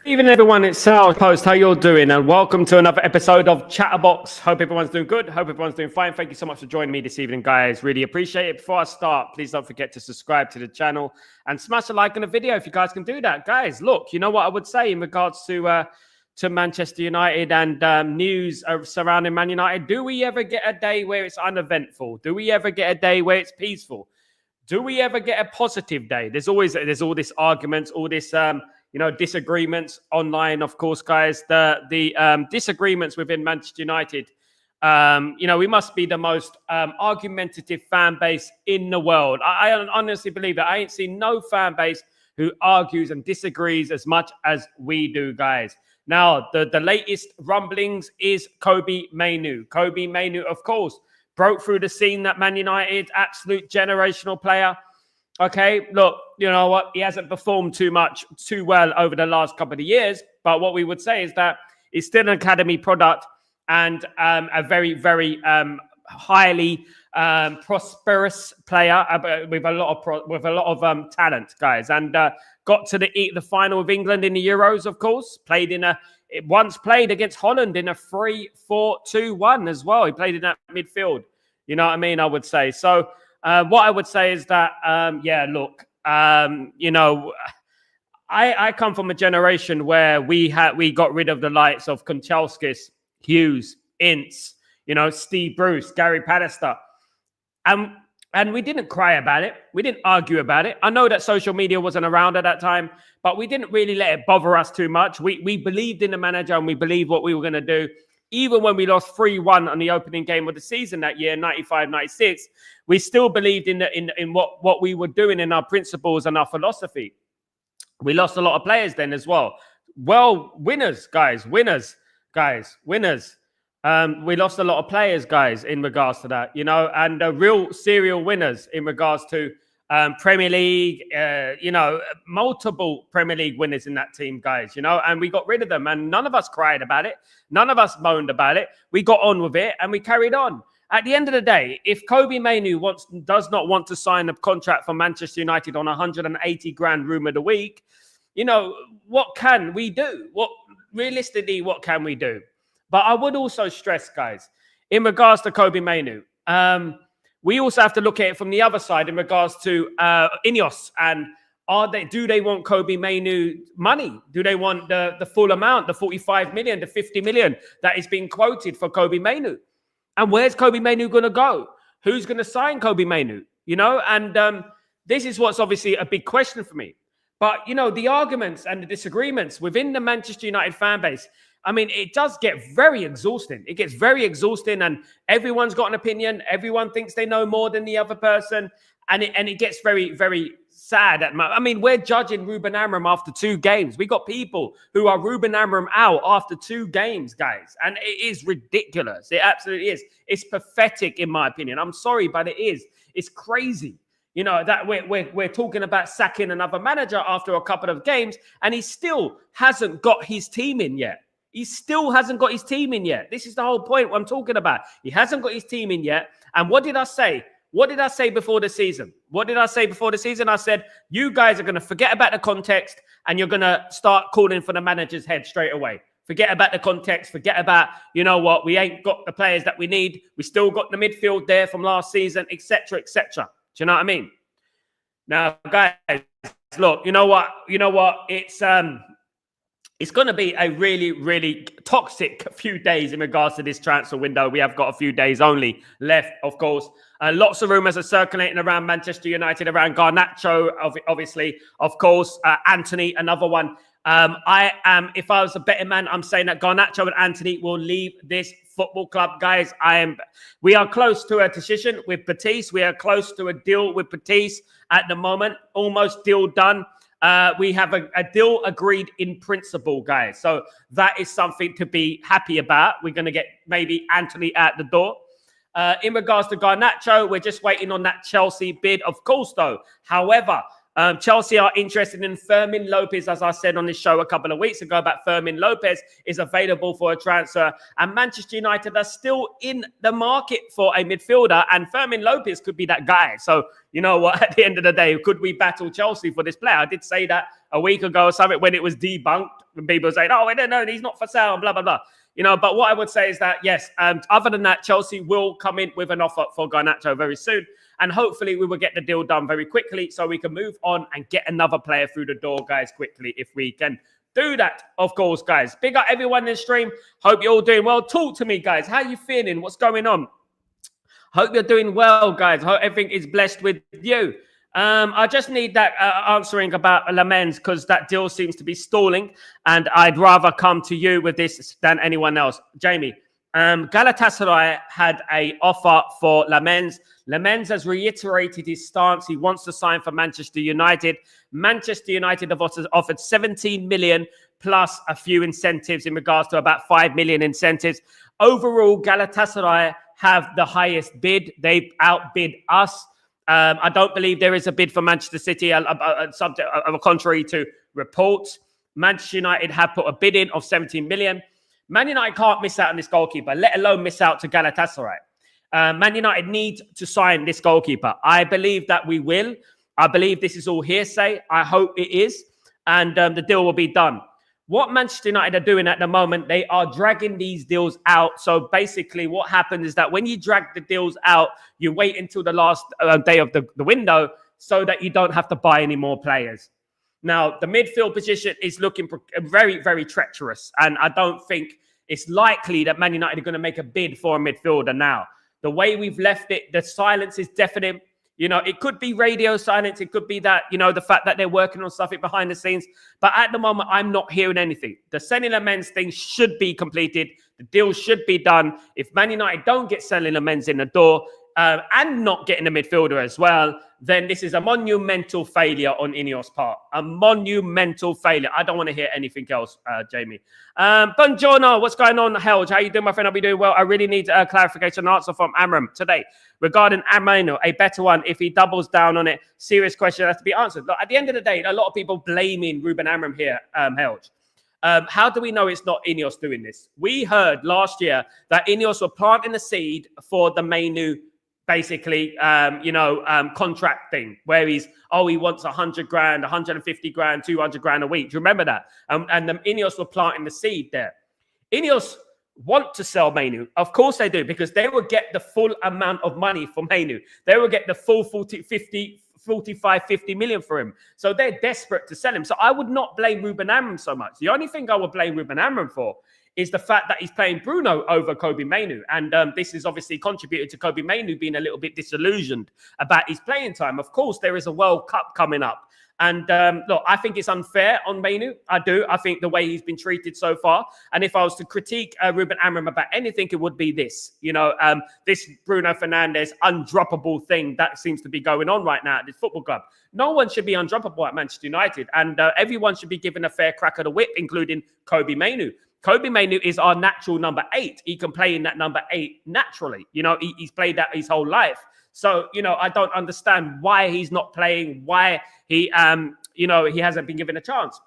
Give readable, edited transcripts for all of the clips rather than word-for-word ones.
Evening, everyone. It's Sal Post. How you're doing? And welcome to another episode of Chatterbox. Hope everyone's doing good. Hope everyone's doing fine. Thank you so much for joining me this evening, guys. Really appreciate it. Before I start, please don't forget to subscribe to the channel and smash a like on the video if you guys can do that, guys. Look, you know what I would say in regards to Manchester United and news surrounding Man United. Do we ever get a day where it's uneventful? Do we ever get a day where it's peaceful? Do we ever get a positive day? There's all this arguments, all this disagreements online, of course, guys. The disagreements within Manchester United. We must be the most argumentative fan base in the world. I honestly believe that. I ain't seen no fan base who argues and disagrees as much as we do, guys. Now, the latest rumblings is Kobbie Mainoo. Kobbie Mainoo, of course, broke through the scene at Man United, absolute generational player. Okay, look, you know what? He hasn't performed too well over the last couple of years. But what we would say is that he's still an academy product and a very, very highly prosperous player with a lot of talent, guys. And got to the final of England in the Euros, of course. Once played against Holland in a 3-4-2-1 as well. He played in that midfield. You know what I mean? I would say so. What I would say is that, I come from a generation where we got rid of the likes of Konchelskis, Hughes, Ince, Steve Bruce, Gary Pallister. And we didn't cry about it. We didn't argue about it. I know that social media wasn't around at that time, but we didn't really let it bother us too much. We believed in the manager and we believed what we were going to do. Even when we lost 3-1 on the opening game of the season that year, 95-96, we still believed in what we were doing, in our principles and our philosophy. We lost a lot of players then as well. Well, winners. We lost a lot of players, guys, in regards to that, and real serial winners in regards to Premier League, multiple Premier League winners in that team, guys, and we got rid of them and none of us cried about it. None of us moaned about it. We got on with it and we carried on. At the end of the day, if Kobbie Mainoo does not want to sign a contract for Manchester United on 180 grand rumoured a week, what can we do? What can we do? But I would also stress, guys, in regards to Kobbie Mainoo, we also have to look at it from the other side in regards to Ineos. And do they want Kobbie Mainoo money? Do they want the full amount, the 45 million, the 50 million that is being quoted for Kobbie Mainoo? And where's Kobbie Mainoo going to go? Who's going to sign Kobbie Mainoo? And this is what's obviously a big question for me. But, the arguments and the disagreements within the Manchester United fan base, I mean, it does get very exhausting. It gets very exhausting and everyone's got an opinion. Everyone thinks they know more than the other person. And it gets very, very sad. We're judging Ruben Amorim after 2 games. We got people who are Ruben Amorim out after 2 games, guys. And it is ridiculous. It absolutely is. It's pathetic, in my opinion. I'm sorry, but it is. It's crazy. That we're talking about sacking another manager after a couple of games, and he still hasn't got his team in yet. This is the whole point what I'm talking about. He hasn't got his team in yet. And what did I say? What did I say before the season? I said, you guys are going to forget about the context and you're going to start calling for the manager's head straight away. Forget about the context. Forget about, we ain't got the players that we need. We still got the midfield there from last season, etc., etc. Do you know what I mean? Now, guys, look, you know what? It's going to be a really, really toxic few days in regards to this transfer window. We have got a few days only left, of course. Lots of rumours are circulating around Manchester United, around Garnacho, obviously, of course. Antony, another one. If I was a betting man, I'm saying that Garnacho and Antony will leave this football club, guys. We are close to a decision with Betis. We are close to a deal with Betis at the moment. Almost deal done. We have a deal agreed in principle, guys. So that is something to be happy about. We're going to get maybe Antony out the door. In regards to Garnacho, we're just waiting on that Chelsea bid, of course, though. However, Chelsea are interested in Fermin Lopez, as I said on this show a couple of weeks ago about Fermin Lopez is available for a transfer. And Manchester United are still in the market for a midfielder. And Fermin Lopez could be that guy. So, you know what? At the end of the day, could we battle Chelsea for this player? I did say that a week ago or something when it was debunked. When people saying, oh, I don't know, he's not for sale, blah, blah, blah. You know, but what I would say is that, yes, other than that, Chelsea will come in with an offer for Garnacho very soon. And hopefully we will get the deal done very quickly so we can move on and get another player through the door, guys, quickly if we can do that, of course, guys. Big up everyone in the stream. Hope you're all doing well. Talk to me, guys. How are you feeling? What's going on? Hope you're doing well, guys. Hope everything is blessed with you. I just need that answering about Lamens because that deal seems to be stalling, and I'd rather come to you with this than anyone else. Jamie, Galatasaray had an offer for Lamens. Lamens has reiterated his stance. He wants to sign for Manchester United. Manchester United have offered 17 million plus a few incentives in regards to about 5 million incentives. Overall, Galatasaray have the highest bid. They've outbid us. I don't believe there is a bid for Manchester City, subject contrary to reports. Manchester United have put a bid in of 17 million. Man United can't miss out on this goalkeeper, let alone miss out to Galatasaray. Man United need to sign this goalkeeper. I believe that we will. I believe this is all hearsay. I hope it is. And the deal will be done. What Manchester United are doing at the moment, they are dragging these deals out. So basically what happens is that when you drag the deals out, you wait until the last day of the window so that you don't have to buy any more players. Now, the midfield position is looking very, very treacherous. And I don't think it's likely that Man United are going to make a bid for a midfielder now. The way we've left it, the silence is deafening. You know, it could be radio silence. It could be that, you know, the fact that they're working on stuff behind the scenes. But at the moment, I'm not hearing anything. The selling Lamens thing should be completed. The deal should be done. If Man United don't get selling Lamens in the door and not getting a midfielder as well, then this is a monumental failure on Ineos' part. A monumental failure. I don't want to hear anything else, Jamie. Buongiorno, what's going on, Helge? How you doing, my friend? I'll be doing well. I really need a clarification answer from Amram today regarding Ameno, a better one. If he doubles down on it, serious question has to be answered. Look, at the end of the day, a lot of people blaming Ruben Amram here, Helge. How do we know it's not Ineos doing this? We heard last year that Ineos were planting the seed for the Mainu basically, contract thing where he wants 100 grand, 150 grand, 200 grand a week. Do you remember that? And the Ineos were planting the seed there. Ineos want to sell Mainu. Of course they do, because they will get the full amount of money for Mainu. They will get the full 50 million for him. So they're desperate to sell him. So I would not blame Ruben Amram so much. The only thing I would blame Ruben Amram for is the fact that he's playing Bruno over Kobe Mainu. And this has obviously contributed to Kobe Mainu being a little bit disillusioned about his playing time. Of course, there is a World Cup coming up. And look, I think it's unfair on Mainu. I do. I think the way he's been treated so far. And if I was to critique Ruben Amram about anything, it would be this. You know, this Bruno Fernandes undroppable thing that seems to be going on right now at this football club. No one should be undroppable at Manchester United. And everyone should be given a fair crack of the whip, including Kobe Mainu. Kobe Mainu is our natural number 8. He can play in that number 8 naturally. You know, he's played that his whole life. So, you know, I don't understand why he's not playing, why he hasn't been given a chance.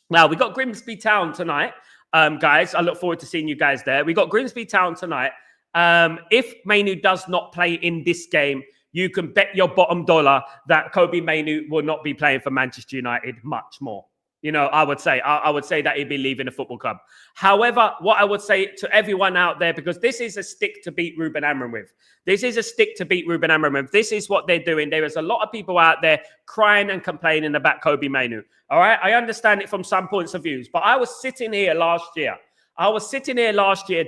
Now, we got Grimsby Town tonight, guys. I look forward to seeing you guys there. We got Grimsby Town tonight. If Mainu does not play in this game, you can bet your bottom dollar that Kobe Mainu will not be playing for Manchester United much more. You know, I would say that he'd be leaving the football club. However, what I would say to everyone out there, because this is a stick to beat Ruben Amram with. This is a stick to beat Ruben Amram with. This is what they're doing. There is a lot of people out there crying and complaining about Kobe Mainu. All right, I understand it from some points of views, but I was sitting here last year.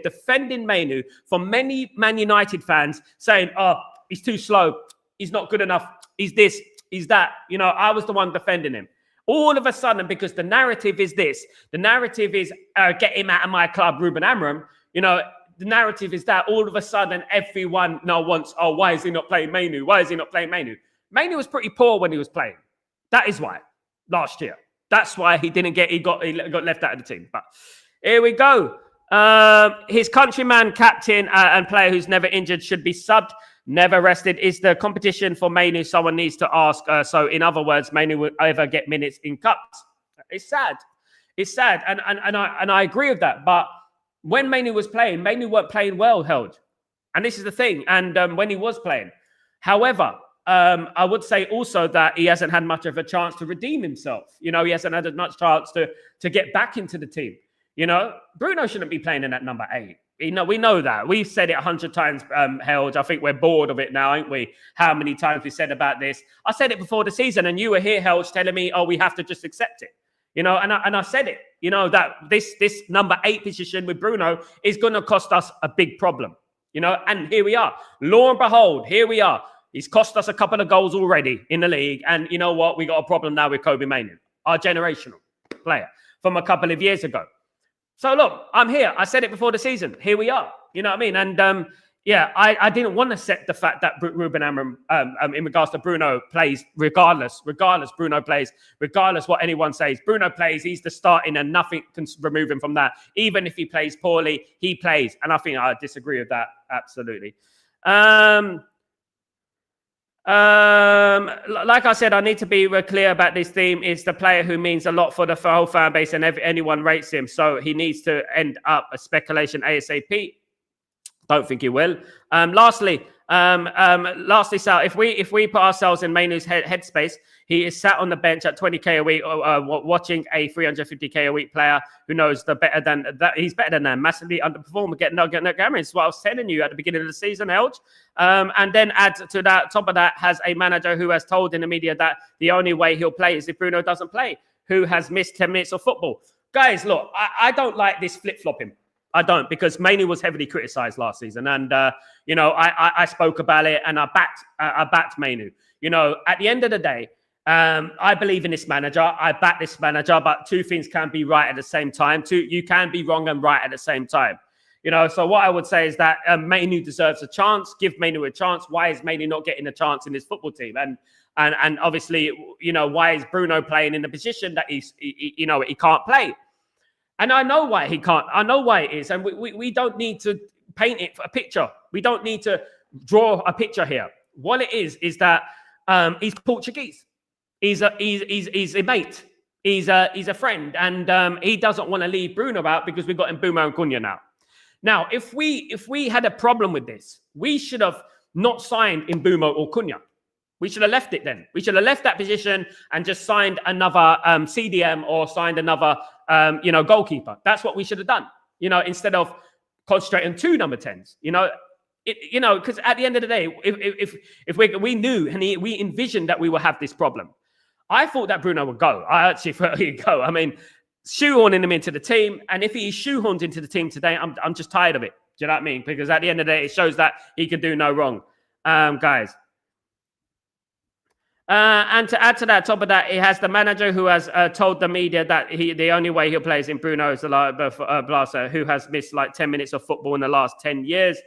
Defending Mainu for many Man United fans saying, oh, he's too slow. He's not good enough. He's this, he's that. You know, I was the one defending him. All of a sudden, because the narrative is this, the narrative is get him out of my club, Ruben Amram. You know, the narrative is that all of a sudden everyone now wants, oh, why is he not playing Mainu? Why is he not playing Mainu? Mainu was pretty poor when he was playing. That is why, last year. That's why he got left out of the team. But here we go. His countryman, captain, and player who's never injured should be subbed. Never rested. Is the competition for Mainu? Someone needs to ask. So in other words, Mainu will ever get minutes in cups. It's sad. It's sad. And I agree with that. But when Mainu was playing, Mainu weren't playing well, held. And this is the thing. And when he was playing. However, I would say also that he hasn't had much of a chance to redeem himself. You know, he hasn't had as much chance to get back into the team. You know, Bruno shouldn't be playing in that number 8. You know, we know that. We've said it 100 times, Held. I think we're bored of it now, ain't we? How many times we said about this? I said it before the season, and you were here, Held, telling me, oh, we have to just accept it. You know, and I said it, you know, that this number 8 position with Bruno is going to cost us a big problem. You know, and here we are. Lo and behold, here we are. He's cost us a couple of goals already in the league. And you know what? We got a problem now with Kobbie Mainoo, our generational player from a couple of years ago. So look, I'm here. I said it before the season. Here we are. You know what I mean? And yeah, I didn't want to set the fact that Ruben Amorim, in regards to Bruno, plays regardless Bruno plays, regardless what anyone says. Bruno plays. He's the starting, and nothing can remove him from that. Even if he plays poorly, he plays. And I think I disagree with that absolutely. Like I said, I need to be clear about this theme. It's the player who means a lot for the whole fan base, and anyone rates him. So he needs to end up a speculation ASAP. Don't think he will. Lastly, Sal, if we put ourselves in Mainoo's headspace, he is sat on the bench at 20k a week, watching a 350k a week player who knows he's better than that, massively underperformed. Get no gamma. It's what I was telling you at the beginning of the season, Helge. And then add to that, top of that, has a manager who has told in the media that the only way he'll play is if Bruno doesn't play, who has missed 10 minutes of football. Guys, look, I don't like this flip-flopping. I don't, because Mainoo was heavily criticised last season, and you know, I spoke about it, and I backed Mainoo. You know, at the end of the day, I believe in this manager. I back this manager, but two things can be right at the same time. You can be wrong and right at the same time. You know, so what I would say is that Mainoo deserves a chance. Give Mainoo a chance. Why is Mainoo not getting a chance in this football team? And obviously, you know, why is Bruno playing in the position that he can't play? And I know why he can't. I know why it is. And we don't need to paint it for a picture. We don't need to draw a picture here. What it is that he's Portuguese. He's a mate. He's a friend. And he doesn't want to leave Bruno out because we've got Mbeumo and Cunha now. Now, if we had a problem with this, we should have not signed Mbeumo or Cunha. We should have left it then. We should have left that position and just signed another CDM or signed another goalkeeper. That's what we should have done. You know, instead of concentrating on 2 number 10s. You know, because at the end of the day, if we knew and we envisioned that we would have this problem, I thought that Bruno would go. I actually thought he'd go. I mean, shoehorning him into the team, and if he shoehorned into the team today, I'm just tired of it. Do you know what I mean? Because at the end of the day, it shows that he can do no wrong, guys. And to add to that, top of that, he has the manager who has told the media that the only way he'll play is in Bruno is Blaser, who has missed like 10 minutes of football in the last 10 years.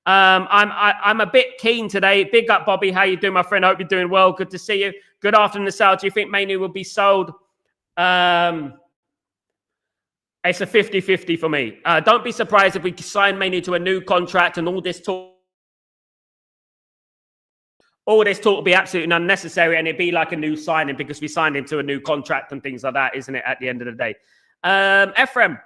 I'm a bit keen today. Big up, Bobby. How you doing, my friend? I hope you're doing well. Good to see you. Good afternoon, Sal. Do you think Mainoo will be sold? It's a 50-50 for me. Don't be surprised if we sign Mainoo to a new contract and all this talk will be absolutely unnecessary, and it'd be like a new signing because we signed him to a new contract and things like that, isn't it, at the end of the day? Ephraim,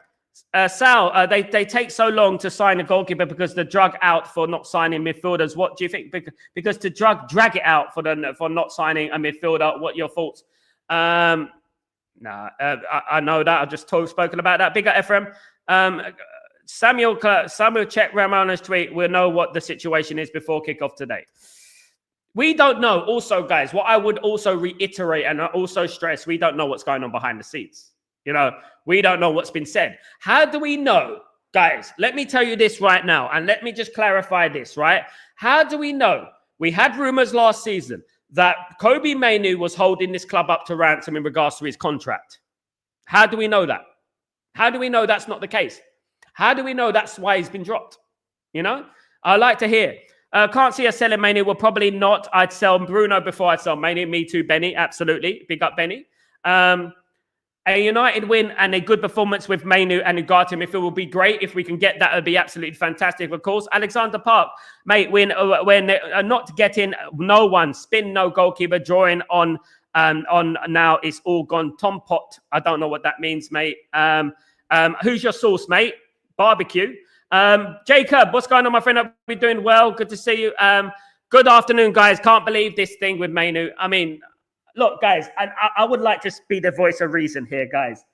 Sal, they take so long to sign a goalkeeper because the drug out for not signing midfielders. What do you think? Because to drag it out for not signing a midfielder. What are your thoughts? I know that. I've just spoken about that. Bigger Ephraim. Samuel check Ramona's tweet. We'll know what the situation is before kickoff today. We don't know. Also, guys, what I would also reiterate and also stress, we don't know what's going on behind the scenes. You know, we don't know what's been said. How do we know? Guys, let me tell you this right now, and let me just clarify this, right? How do we know? We had rumors last season that Kobbie Mainoo was holding this club up to ransom in regards to his contract. How do we know that? How do we know that's not the case? How do we know that's why he's been dropped? You know, I'd like to hear. Can't see us selling Mainoo. Well, probably not. I'd sell Bruno before I'd sell Mainoo. Me too, Benny. Absolutely. Big up, Benny. A United win and a good performance with Mainu and Ugarte midfield will be great. If we can get that, it would be absolutely fantastic, of course. Alexander Park, mate, when not getting no one, spin no goalkeeper, drawing on now it's all gone. Tom Pot, I don't know what that means, mate. Who's your sauce, mate? Barbecue. Jacob, what's going on, my friend? Hope you're doing well. Good to see you. Good afternoon, guys. Can't believe this thing with Mainu. I mean, look, guys, and I would like to be the voice of reason here, guys.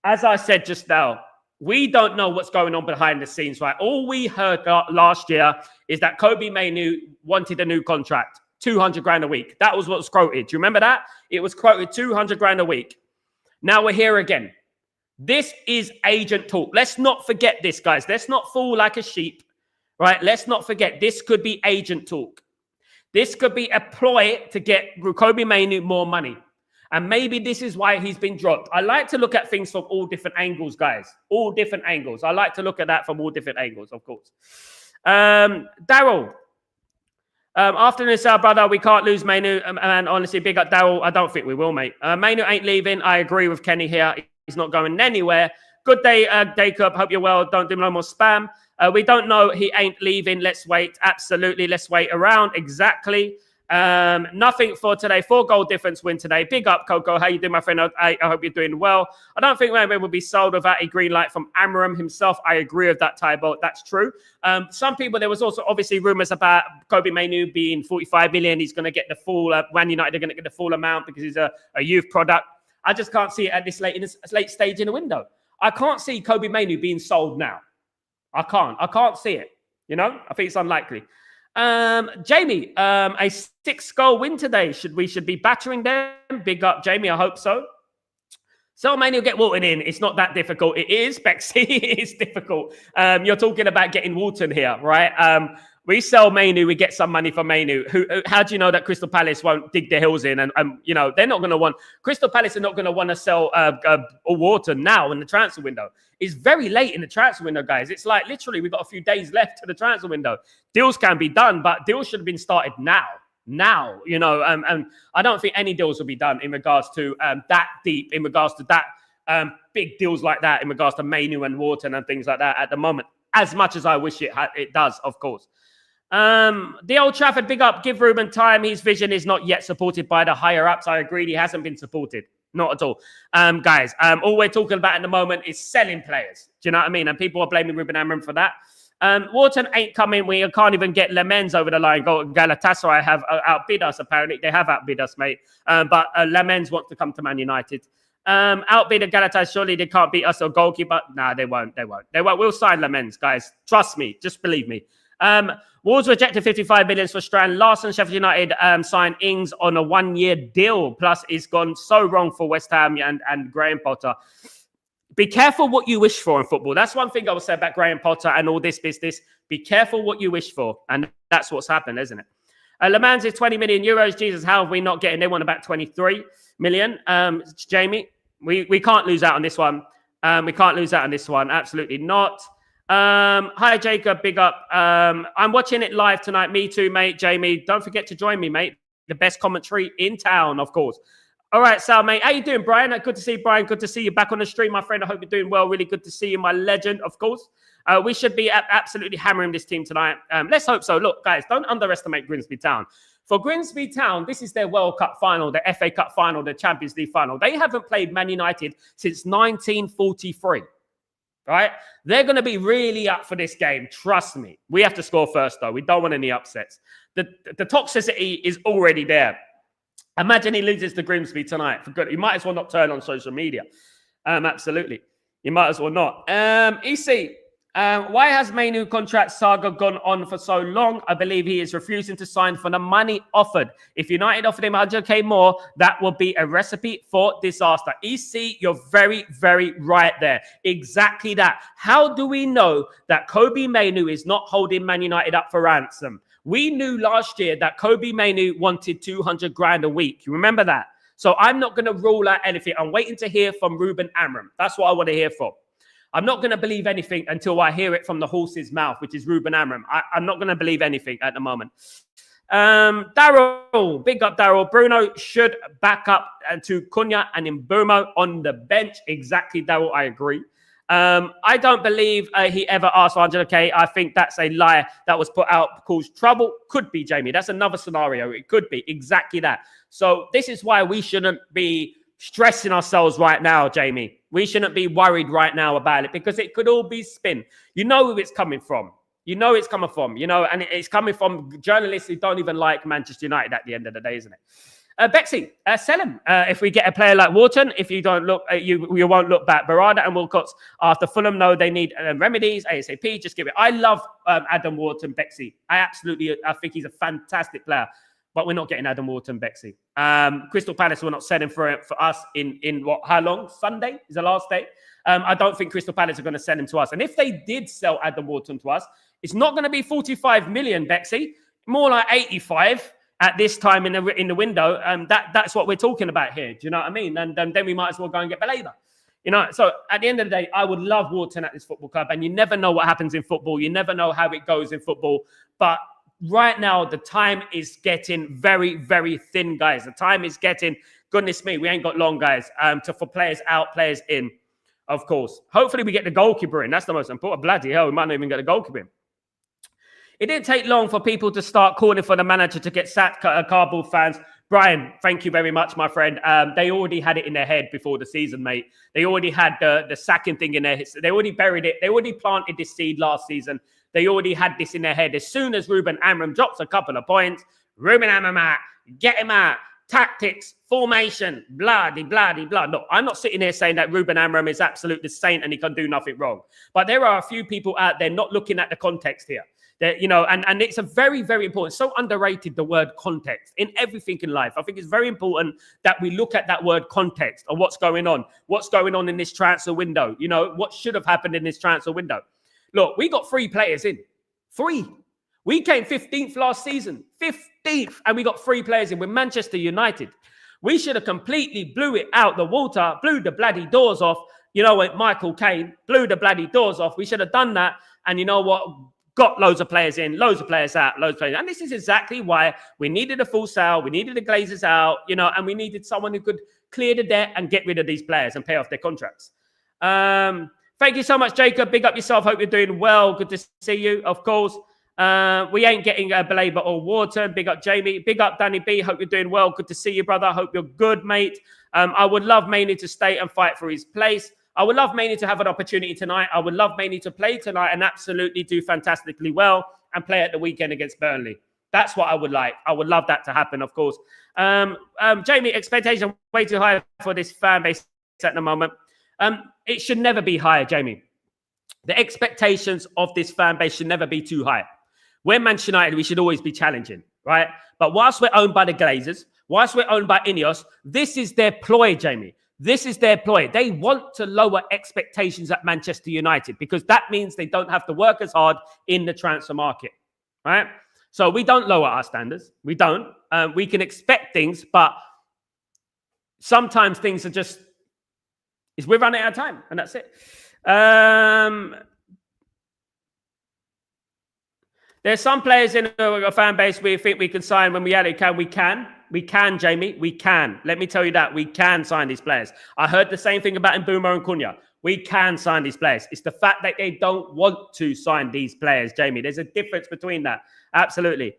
As I said just now, we don't know what's going on behind the scenes, right? All we heard last year is that Kobe Mainu wanted a new contract, 200 grand a week. That was what was quoted. Do you remember that? It was quoted 200 grand a week. Now we're here again. This is agent talk. Let's not forget this, guys. Let's not fall like a sheep, right? Let's not forget this could be agent talk. This could be a ploy to get Kobe Mainu more money. And maybe this is why he's been dropped. I like to look at things from all different angles, guys. All different angles. I like to look at that from all different angles, of course. Daryl. Afternoon, Sal, brother. We can't lose Mainu. And honestly, big up Daryl. I don't think we will, mate. Mainu ain't leaving. I agree with Kenny here. He's not going anywhere. Good day, Jacob. Hope you're well. Don't do no more spam. We don't know. He ain't leaving. Let's wait. Absolutely. Let's wait around. Exactly. Nothing for today. 4-goal difference win today. Big up, Coco. How you doing, my friend? I hope you're doing well. I don't think Mainu will be sold without a green light from Amram himself. I agree with that, Tybo. That's true. Some people, there was also obviously rumors about Kobe Mainu being 45 million. He's going to get the full, Man United are going to get the full amount because he's a youth product. I just can't see it at this late stage in the window. I can't see Kobe Mainu being sold now. I can't see it. You know, I think it's unlikely. Jamie, a 6-goal win today. We should be battering them. Big up, Jamie. I hope so. So Mainu will get Walton in. It's not that difficult. It is, Bexy. It is difficult. You're talking about getting Walton here, right? We sell Mainu, we get some money for Mainu. How do you know that Crystal Palace won't dig their heels in? And you know, they're not going to want, Crystal Palace are not going to want to sell Wharton now in the transfer window. It's very late in the transfer window, guys. It's like literally we've got a few days left to the transfer window. Deals can be done, but deals should have been started now, you know, and I don't think any deals will be done in regards to that deep, in regards to that big deals like that, in regards to Mainu and Wharton and things like that at the moment, as much as I wish it does, of course. The Old Trafford, big up, give Ruben time. His vision is not yet supported by the higher ups. I agree. He hasn't been supported. Not at all. Guys, all we're talking about at the moment is selling players. Do you know what I mean? And people are blaming Ruben Amorim for that. Wharton ain't coming. We can't even get Lemens over the line. Galatasaray have outbid us, apparently. They have outbid us, mate. But Lemens wants to come to Man United. Outbid Galatasaray, surely they can't beat us or goalkeeper. Nah, they won't. We'll sign Lemens, guys. Trust me. Just believe me. Wolves rejected 55 million for Strand. Larson, Sheffield United signed Ings on a 1-year deal. Plus, it's gone so wrong for West Ham and Graham Potter. Be careful what you wish for in football. That's one thing I would say about Graham Potter and all this business. Be careful what you wish for. And that's what's happened, isn't it? Le Mans is 20 million euros. Jesus, how have we not getting? They want about 23 million. Jamie, we can't lose out on this one. We can't lose out on this one. Absolutely not. Hi, Jacob. Big up. I'm watching it live tonight. Me too, mate. Jamie, don't forget to join me, mate. The best commentary in town, of course. All right, Sal, mate. How you doing, Brian? Good to see you, Brian. Good to see you back on the stream, my friend. I hope you're doing well. Really good to see you, my legend, of course. We should be absolutely hammering this team tonight. Let's hope so. Look, guys, don't underestimate Grimsby Town. For Grimsby Town, this is their World Cup final, the FA Cup final, the Champions League final. They haven't played Man United since 1943. Right? They're going to be really up for this game. Trust me. We have to score first, though. We don't want any upsets. The toxicity is already there. Imagine he loses to Grimsby tonight. For good, you might as well not turn on social media. Absolutely. You might as well not. EC, why has Mainu contract saga gone on for so long? I believe he is refusing to sign for the money offered. If United offered him 100k more, that would be a recipe for disaster. EC, you're very, very right there. Exactly that. How do we know that Kobe Mainu is not holding Man United up for ransom? We knew last year that Kobe Mainu wanted 200 grand a week. You remember that? So I'm not going to rule out anything. I'm waiting to hear from Ruben Amorim. That's what I want to hear from. I'm not going to believe anything until I hear it from the horse's mouth, which is Ruben Amorim. I'm not going to believe anything at the moment. Daryl, big up Daryl. Bruno should back up to Cunha and Mbeumo on the bench. Exactly, Daryl. I agree. I don't believe he ever asked for 100k. I think that's a lie that was put out to cause trouble. Could be, Jamie. That's another scenario. It could be exactly that. So this is why we shouldn't be stressing ourselves right now, Jamie. We shouldn't be worried right now about it because it could all be spin. You know who it's coming from. You know it's coming from, and it's coming from journalists who don't even like Manchester United at the end of the day, isn't it? Bexy, sell him. If we get a player like Wharton, if you don't look, you won't look back. Barada and Wilcox after Fulham know they need remedies ASAP. Just give it. I love Adam Wharton, Bexy. I think he's a fantastic player. But we're not getting Adam Wharton, Bexy. Crystal Palace were not selling for us in what? How long? Sunday is the last day. I don't think Crystal Palace are going to sell him to us. And if they did sell Adam Wharton to us, it's not going to be 45 million, Bexy. More like 85 at this time in the window. That's what we're talking about here. Do you know what I mean? And then we might as well go and get Baleba. So at the end of the day, I would love Wharton at this football club. And you never know what happens in football. You never know how it goes in football. But right now, the time is getting very, very thin, guys. The time is getting, goodness me, we ain't got long, guys, for players out, players in, of course. Hopefully we get the goalkeeper in. That's the most important. Bloody hell, we might not even get the goalkeeper in. It didn't take long for people to start calling for the manager to get sacked, Cardboard fans. Brian, thank you very much, my friend. They already had it in their head before the season, mate. They already had the sacking thing in their head. They already buried it. They already planted this seed last season. They already had this in their head. As soon as Ruben Amram drops a couple of points, Ruben Amram out, get him out. Tactics, formation, blah, blah, blah. No, I'm not sitting here saying that Ruben Amram is absolute the saint and he can do nothing wrong. But there are a few people out there not looking at the context here. And it's a very, very important, so underrated, the word context in everything in life. I think it's very important that we look at that word context of what's going on in this transfer window. What should have happened in this transfer window. Look, we got 3 players in. 3. We came 15th last season. 15th. And we got 3 players in with Manchester United. We should have completely blew it out the water, blew the bloody doors off. With Michael Caine, blew the bloody doors off. We should have done that. And you know what? Got loads of players in, loads of players out, loads of players. And this is exactly why we needed a full sale. We needed the Glazers out, and we needed someone who could clear the debt and get rid of these players and pay off their contracts. Thank you so much, Jacob. Big up yourself. Hope you're doing well. Good to see you, of course. We ain't getting a Baleba or Wharton. Big up, Jamie. Big up, Danny B. Hope you're doing well. Good to see you, brother. Hope you're good, mate. I would love Mainoo to stay and fight for his place. I would love Mainoo to have an opportunity tonight. I would love Mainoo to play tonight and absolutely do fantastically well and play at the weekend against Burnley. That's what I would like. I would love that to happen, of course. Jamie, expectation way too high for this fan base at the moment. It should never be higher, Jamie. The expectations of this fan base should never be too high. We're Manchester United, we should always be challenging, right? But whilst we're owned by the Glazers, whilst we're owned by Ineos, this is their ploy, Jamie. This is their ploy. They want to lower expectations at Manchester United because that means they don't have to work as hard in the transfer market, right? So we don't lower our standards. We don't. We can expect things, but sometimes things are just, we're running out of time, and that's it. There's some players in a fan base we think we can sign when we can. We can, Jamie. We can. Let me tell you that. We can sign these players. I heard the same thing about Mbeumo and Cunha. We can sign these players. It's the fact that they don't want to sign these players, Jamie. There's a difference between that. Absolutely.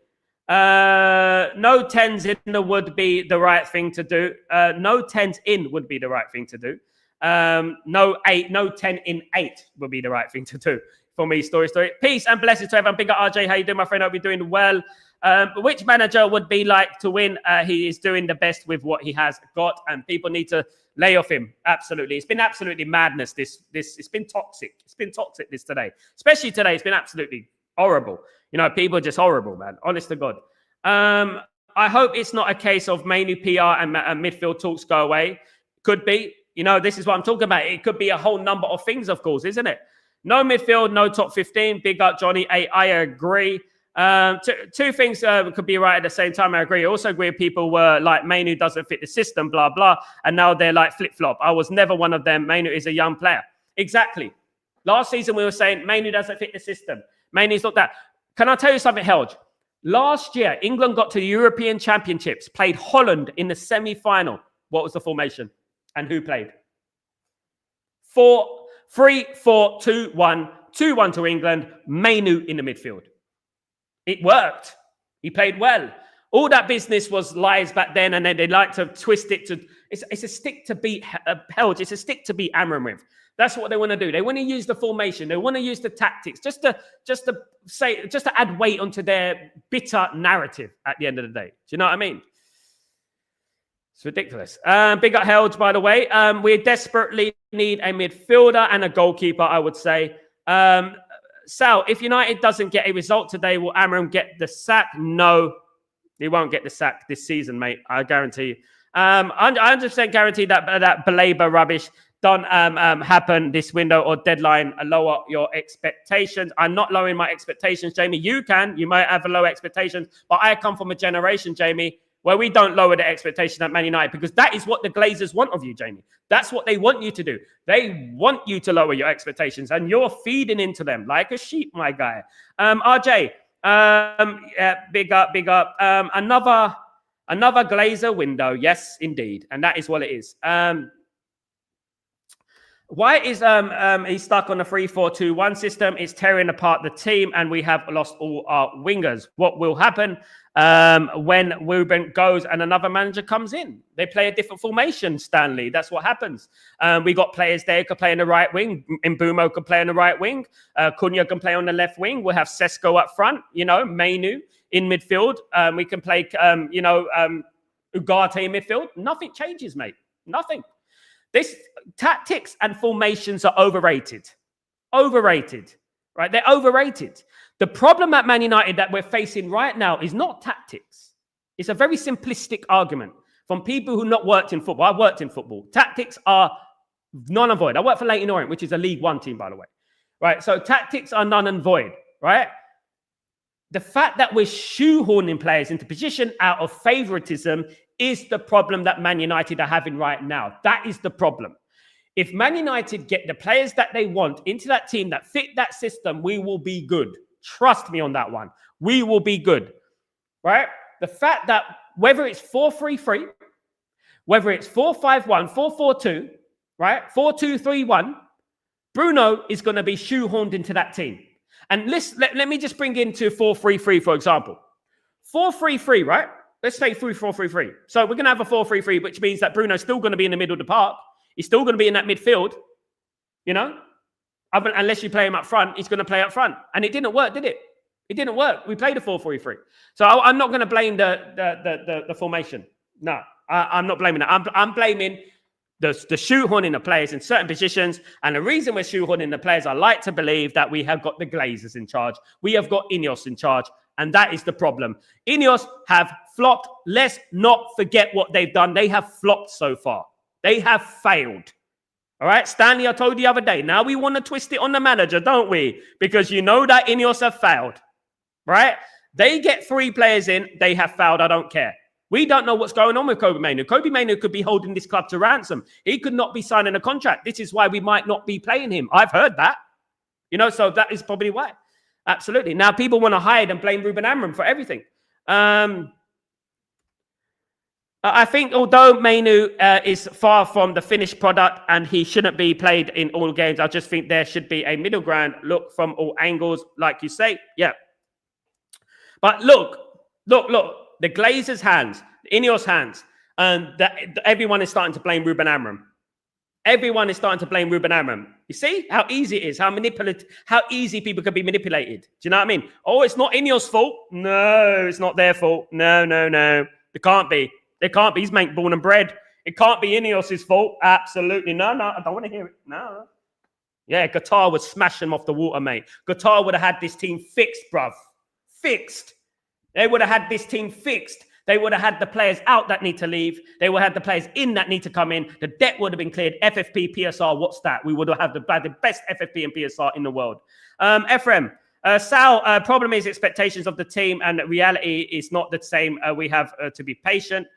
No 10s in would be the right thing to do. No 10s in would be the right thing to do. No 10 in 8 would be the right thing to do. For me, story. Peace and blessings to everyone. Big up RJ. How you doing, my friend? Hope you're doing well. Which manager would be like to win? He is doing the best with what he has got, and people need to lay off him. Absolutely. It's been absolutely madness. It's been toxic. It's been toxic this today. Especially today. It's been absolutely horrible. People are just horrible, man. Honest to God. I hope it's not a case of mainly PR and midfield talks go away. Could be. This is what I'm talking about. It could be a whole number of things, of course, isn't it? No midfield, no top 15. Big up, Johnny. I agree. Two things could be right at the same time. I agree. I also agree people were like, Mainoo doesn't fit the system, blah, blah. And now they're like flip-flop. I was never one of them. Mainoo is a young player. Exactly. Last season, we were saying Mainoo doesn't fit the system. Mainoo's not that. Can I tell you something, Helge? Last year, England got to the European Championships, played Holland in the semi-final. What was the formation? And who played? 4-3-4-2-1. 2-1 to England. Mainu in the midfield. It worked. He played well. All that business was lies back then, and then they like to twist it to... It's a stick to beat Helge. It's a stick to beat Amram with. That's what they want to do. They want to use the formation. They want to use the tactics just to add weight onto their bitter narrative at the end of the day. Do you know what I mean? It's ridiculous. Big up Helge, by the way. We desperately need a midfielder and a goalkeeper, I would say. Sal, if United doesn't get a result today, will Amram get the sack? No, he won't get the sack this season, mate. I guarantee you. I 100% guarantee that belabor rubbish don't happen this window or deadline. Lower your expectations. I'm not lowering my expectations, Jamie. You can. You might have a low expectations, but I come from a generation, Jamie, where we don't lower the expectation at Man United, because that is what the Glazers want of you, Jamie. That's what they want you to do. They want you to lower your expectations, and you're feeding into them like a sheep, my guy. RJ, yeah, big up. Another Glazer window, yes, indeed, and that is what it is. Why is he stuck on the 3-4-2-1 system? It's tearing apart the team, and we have lost all our wingers. What will happen when Ruben goes and another manager comes in? They play a different formation, Stanley. That's what happens. We got players there who can play on the right wing. Mbumo can play on the right wing. Cunha can play on the left wing. We'll have Sesko up front, Mainu in midfield. We can play, Ugarte in midfield. Nothing changes, mate. Nothing. This tactics and formations are overrated. Overrated, right? They're overrated. The problem at Man United that we're facing right now is not tactics. It's a very simplistic argument from people who not worked in football. I worked in football. Tactics are none and void. I work for Leyton Orient, which is a League One team, by the way. Right? So tactics are none and void, right? The fact that we're shoehorning players into position out of favoritism is the problem that Man United are having right now. That is the problem. If Man United get the players that they want into that team that fit that system, we will be good. Trust me on that one. We will be good, right? The fact that whether it's 4-3-3, whether it's 4-5-1, 4-4-2, right? 4-2-3-1, Bruno is going to be shoehorned into that team. And let me just bring into 4-3-3, for example. 4-3-3, right? Let's say 4-3-3. So we're going to have a 4-3-3, which means that Bruno's still going to be in the middle of the park. He's still going to be in that midfield, unless you play him up front, he's going to play up front. And it didn't work, did it? It didn't work. We played a 4-3-3. So I'm not going to blame the formation. No, I'm not blaming that. I'm blaming the shoehorning the players in certain positions. And the reason we're shoehorning the players, I like to believe that we have got the Glazers in charge. We have got Ineos in charge. And that is the problem. Ineos have flopped. Let's not forget what they've done. They have flopped so far. They have failed. All right, Stanley, I told you the other day. Now we want to twist it on the manager, don't we? Because you know that Ineos have failed. Right? They get 3 players in. They have failed. I don't care. We don't know what's going on with Kobbie Mainoo. Kobbie Mainoo could be holding this club to ransom. He could not be signing a contract. This is why we might not be playing him. I've heard that. So that is probably why. Absolutely. Now people want to hide and blame Ruben Amram for everything. I think although Mainoo is far from the finished product and he shouldn't be played in all games, I just think there should be a middle ground. Look from all angles, like you say. Yeah. But look. The Glazers' hands, the Ineos' hands, and everyone is starting to blame Ruben Amram. Everyone is starting to blame Ruben Amram. You see how easy it is, how easy people can be manipulated. Do you know what I mean? Oh, it's not Ineos' fault. No, it's not their fault. No. It can't be. It can't be. He's mate born and bred. It can't be Ineos' fault. Absolutely. No, I don't want to hear it. No. Yeah, Qatar would smash him off the water, mate. Qatar would have had this team fixed, bruv. Fixed. They would have had this team fixed. They would have had the players out that need to leave. They would have had the players in that need to come in. The debt would have been cleared. FFP, PSR, what's that? We would have had the best FFP and PSR in the world. Ephraim, Sal, problem is expectations of the team and reality is not the same. We have to be patient.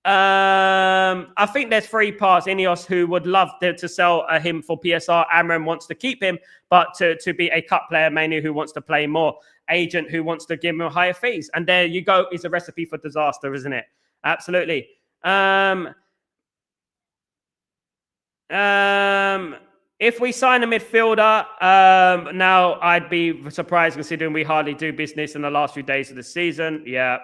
I think there's 3 parts. Ineos who would love to sell him for PSR. Amram wants to keep him, but to be a cut player. Manu who wants to play more. Agent who wants to give him higher fees. And there you go. Is a recipe for disaster, isn't it? Absolutely. If we sign a midfielder, now I'd be surprised considering we hardly do business in the last few days of the season. Yeah.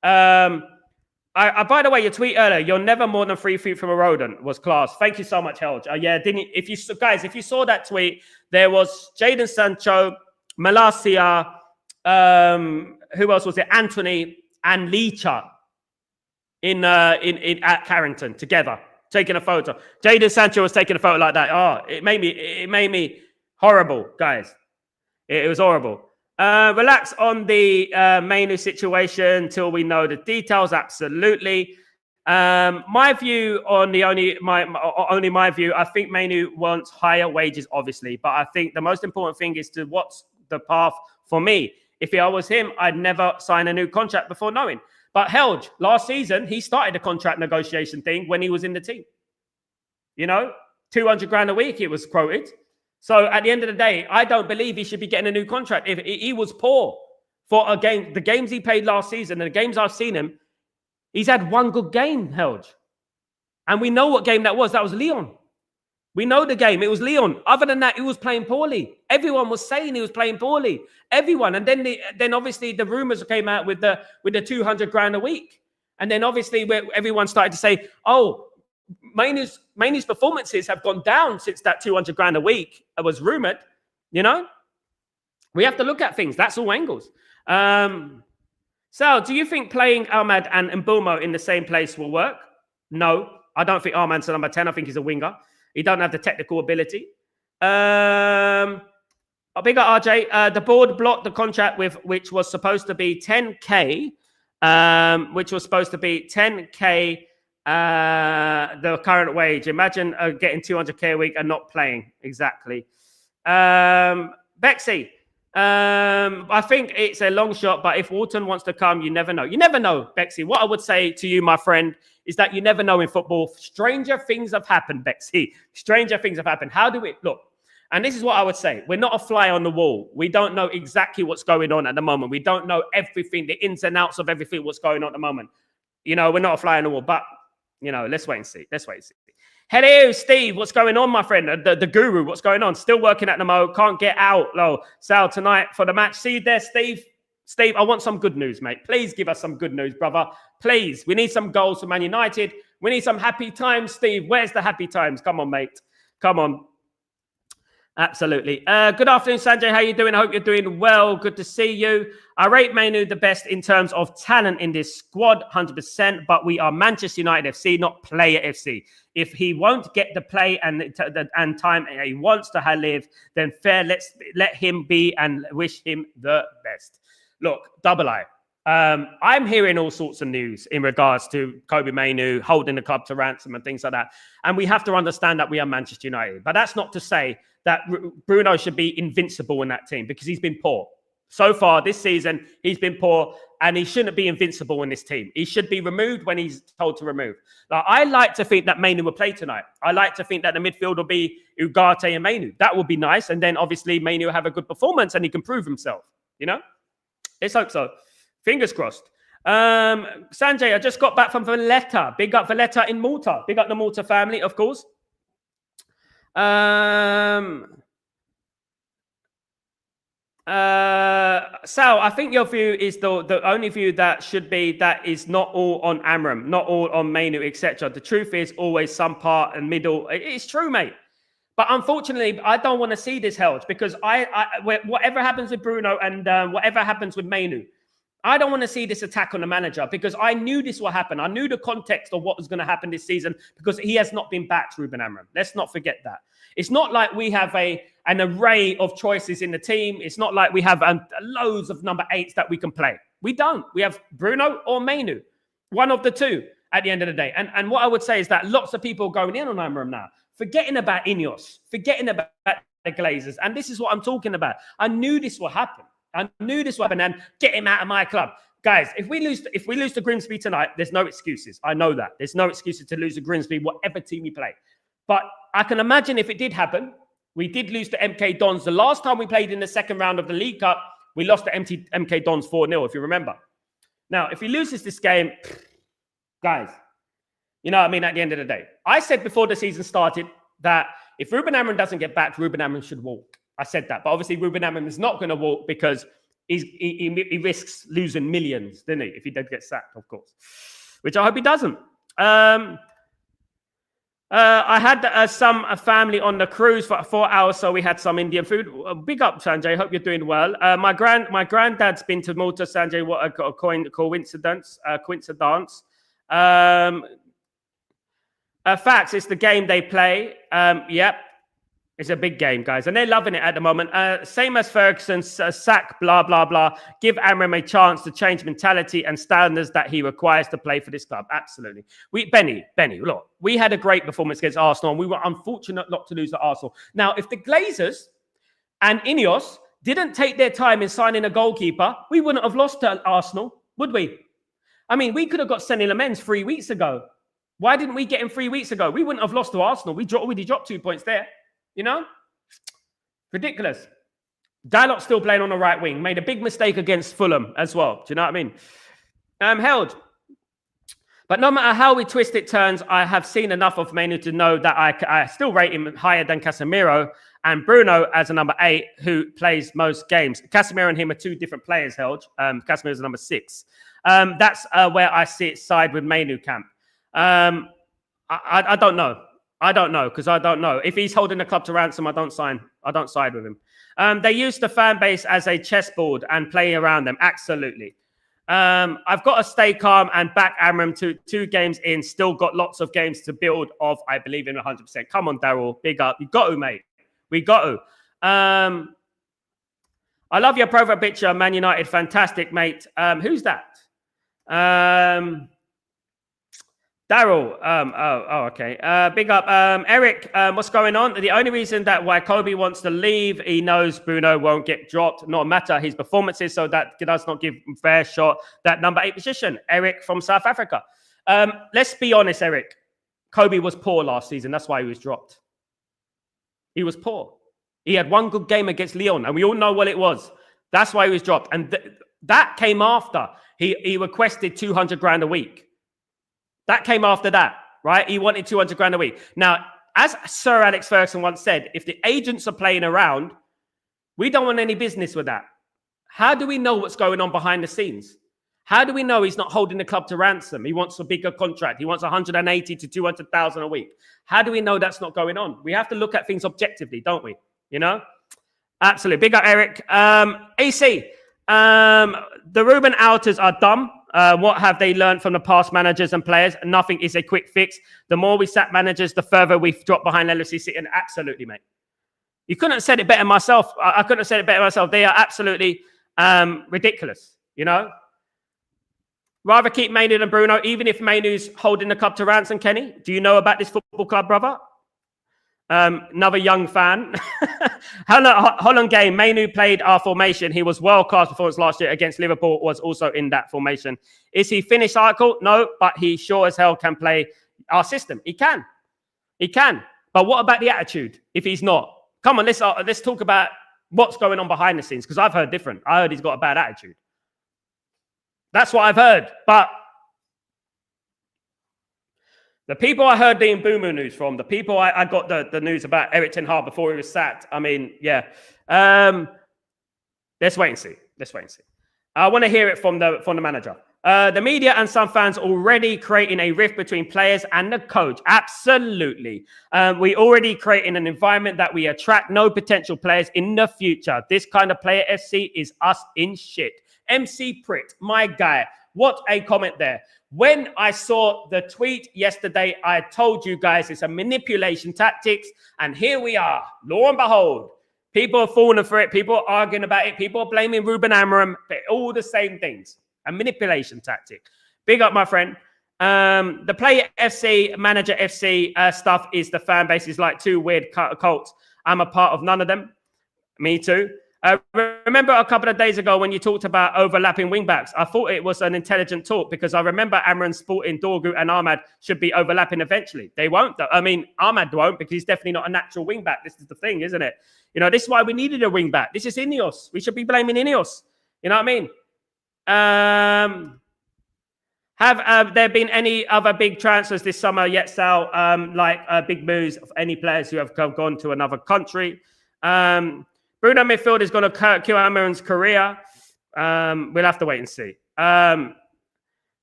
By the way, your tweet earlier, you're never more than 3 feet from a rodent was class. Thank you so much, Helge. Yeah, didn't you, if you saw that tweet, there was Jadon Sancho, Malacia, who else was it? Antony and Licha in at Carrington together, taking a photo. Jadon Sancho was taking a photo like that. Oh, it made me horrible, guys. It was horrible. Relax on the Manu situation till we know the details. Absolutely. My view on my view, I think Manu wants higher wages, obviously, but I think the most important thing is to what's the path for me. If I was him, I'd never sign a new contract before knowing. But Helge, last season, he started the contract negotiation thing when he was in the team. 200 grand a week, it was quoted. So at the end of the day, I don't believe he should be getting a new contract. If he was poor for a game, the games he played last season and the games I've seen him, he's had 1 good game, Helge. And we know what game that was. That was Lyon. We know the game. It was Lyon. Other than that, he was playing poorly. Everyone was saying he was playing poorly. Everyone. And then obviously the rumors came out with the 200 grand a week. And then obviously everyone started to say, oh, Manu's performances have gone down since that 200 grand a week was rumored. We have to look at things. That's all angles. Sal, do you think playing Ahmad and Mbeumo in the same place will work? No, I don't think Ahmad's a number 10. I think he's a winger. He don't have the technical ability. A bigger RJ. The board blocked the contract which was supposed to be 10K. Which was supposed to be 10K. The current wage. Imagine getting 200K a week and not playing. Exactly. Bexy. I think it's a long shot, but if Walton wants to come, you never know. You never know, Bexy. What I would say to you, my friend, is that you never know in football. Stranger things have happened, Bexy. Stranger things have happened. How do we look? And this is what I would say. We're not a fly on the wall. We don't know exactly what's going on at the moment. We don't know everything, the ins and outs of everything, what's going on at the moment. We're not a fly on the wall, but, let's wait and see. Hello, Steve. What's going on, my friend? The guru, what's going on? Still working at the mo. Can't get out. Sal, tonight for the match. See you there, Steve. Steve, I want some good news, mate. Please give us some good news, brother. Please. We need some goals for Man United. We need some happy times, Steve. Where's the happy times? Come on, mate. Come on. Absolutely. Good afternoon, Sanjay. How you doing? I hope you're doing well. Good to see you. I rate Manu the best in terms of talent in this squad, 100%. But we are Manchester United FC, not Player FC. If he won't get the play and time he wants to live, then fair. Let's let him be and wish him the best. Look, double I. I'm hearing all sorts of news in regards to Kobbie Mainoo holding the club to ransom and things like that. And we have to understand that we are Manchester United. But that's not to say that Bruno should be invincible in that team because he's been poor. So far this season, he's been poor and he shouldn't be invincible in this team. He should be removed when he's told to remove. Now, I like to think that Mainoo will play tonight. I like to think that the midfield will be Ugarte and Mainoo. That would be nice. And then obviously Mainoo will have a good performance and he can prove himself. Let's hope so. Fingers crossed. Sanjay, I just got back from Valletta. Big up Valletta in Malta. Big up the Malta family, of course. Sal, I think your view is the only view that should be that is not all on Amram, not all on Mainoo, etc. The truth is always some part and middle. It's true, mate. But unfortunately, I don't want to see this held because whatever happens with Bruno and whatever happens with Mainoo, I don't want to see this attack on the manager because I knew this will happen. I knew the context of what was going to happen this season because he has not been backed, Ruben Amram. Let's not forget that. It's not like we have an array of choices in the team. It's not like we have loads of number 8s that we can play. We don't. We have Bruno or Mainoo, one of the two at the end of the day. And what I would say is that lots of people are going in on Amram now, forgetting about Ineos, forgetting about the Glazers. And this is what I'm talking about. I knew this will happen. I knew this would happen and get him out of my club. guys, if we lose to Grimsby tonight, there's no excuses. I know that. There's no excuses to lose to Grimsby, whatever team we play. But I can imagine if it did happen, we did lose to MK Dons. The last time we played in the second round of the League Cup, we lost to MK Dons 4-0, if you remember. Now, if he loses this game, guys, you know what I mean, at the end of the day. I said before the season started that if Ruben Amorim doesn't get back, Ruben Amorim should walk. I said that. But obviously, Ruben Amorim is not going to walk because he risks losing millions, didn't he? If he did get sacked, of course. Which I hope he doesn't. I had some family on the cruise for 4 hours, so we had some Indian food. Big up, Sanjay. Hope you're doing well. My granddad's been to Malta, Sanjay. What a coincidence. Facts, it's the game they play. Yep. It's a big game, guys. And they're loving it at the moment. Same as Ferguson's sack, blah, blah, blah. Give Amorim a chance to change mentality and standards that he requires to play for this club. Absolutely. Benny, look, we had a great performance against Arsenal, and we were unfortunate not to lose to Arsenal. Now, if the Glazers and Ineos didn't take their time in signing a goalkeeper, we wouldn't have lost to Arsenal, would we? I mean, we could have got Senny Lamens 3 weeks ago. Why didn't we get him 3 weeks ago? We wouldn't have lost to Arsenal. We already dropped 2 points there. You know? Ridiculous. Dialog's still playing on the right wing. Made a big mistake against Fulham as well. Do you know what I mean? Held. But no matter how we twist it turns, I have seen enough of Manu to know that I still rate him higher than Casemiro and Bruno as a number 8 who plays most games. Casemiro and him are 2 different players, Held. Casemiro's a number 6. That's where I see it side with Manu camp. I don't know. I don't know because I don't know. If he's holding the club to ransom, I don't side with him. They use the fan base as a chessboard and play around them. Absolutely. I've got to stay calm and back Amorim to 2 games in. Still got lots of games to build off. I believe in 100%. Come on, Daryl. Big up. You got to, mate. We got to. I love your profile picture, Man United. Fantastic, mate. Who's that? Daryl, okay. Big up. Eric, what's going on? The only reason that why Kobe wants to leave, he knows Bruno won't get dropped, no matter his performances, so that does not give him fair shot that number 8 position. Eric from South Africa. Let's be honest, Eric. Kobe was poor last season. That's why he was dropped. He was poor. He had 1 good game against Lyon, and we all know what it was. That's why he was dropped. And that came after he requested 200 grand a week. That came after that, right? He wanted 200 grand a week. Now, as Sir Alex Ferguson once said, if the agents are playing around, we don't want any business with that. How do we know what's going on behind the scenes? How do we know he's not holding the club to ransom? He wants a bigger contract. He wants 180 to 200,000 a week. How do we know that's not going on? We have to look at things objectively, don't we? You know? Absolutely. Big up, Eric. AC. The Ruben outers are dumb. What have they learned from the past managers and players? Nothing is a quick fix. The more we sack managers, the further we drop behind LFC City. And absolutely, mate. You couldn't have said it better myself. I couldn't have said it better myself. They are absolutely ridiculous, you know? Rather keep Manu than Bruno, even if Manu's holding the club to ransom, Kenny. Do you know about this football club, brother? Another young fan. Holland game. Manu played our formation. He was world-class performance last year against Liverpool, was also in that formation. Is he finished cycle? No, but he sure as hell can play our system. He can. He can. But what about the attitude if he's not? Come on, let's talk about what's going on behind the scenes, because I've heard different. I heard he's got a bad attitude. That's what I've heard. But the people I heard the Mbumu news from, the people I got the news about Eric Ten Hag before he was sacked, I mean, yeah. Let's wait and see. Let's wait and see. I want to hear it from the manager. The media and some fans already creating a rift between players and the coach. Absolutely. We already creating an environment that we attract no potential players in the future. This kind of player FC is us in shit. MC Pritt, my guy. What a comment there. When I saw the tweet yesterday, I told you guys it's a manipulation tactics. And here we are. Lo and behold, people are falling for it. People are arguing about it. People are blaming Ruben Amorim. All the same things. A manipulation tactic. Big up, my friend. The player FC, manager FC stuff is the fan base is like 2 weird cults. I'm a part of none of them. Me too. Remember a couple of days ago when you talked about overlapping wingbacks? I thought it was an intelligent talk because I remember Amran sporting Dorgu and Ahmad should be overlapping eventually. They won't. I mean, Ahmad won't because he's definitely not a natural wingback. This is the thing, isn't it? You know, this is why we needed a wingback. This is Ineos. We should be blaming Ineos. You know what I mean? Have there been any other big transfers this summer yet, Sal? Like big moves of any players who have gone to another country? Bruno midfield is going to kill Amran's career. We'll have to wait and see.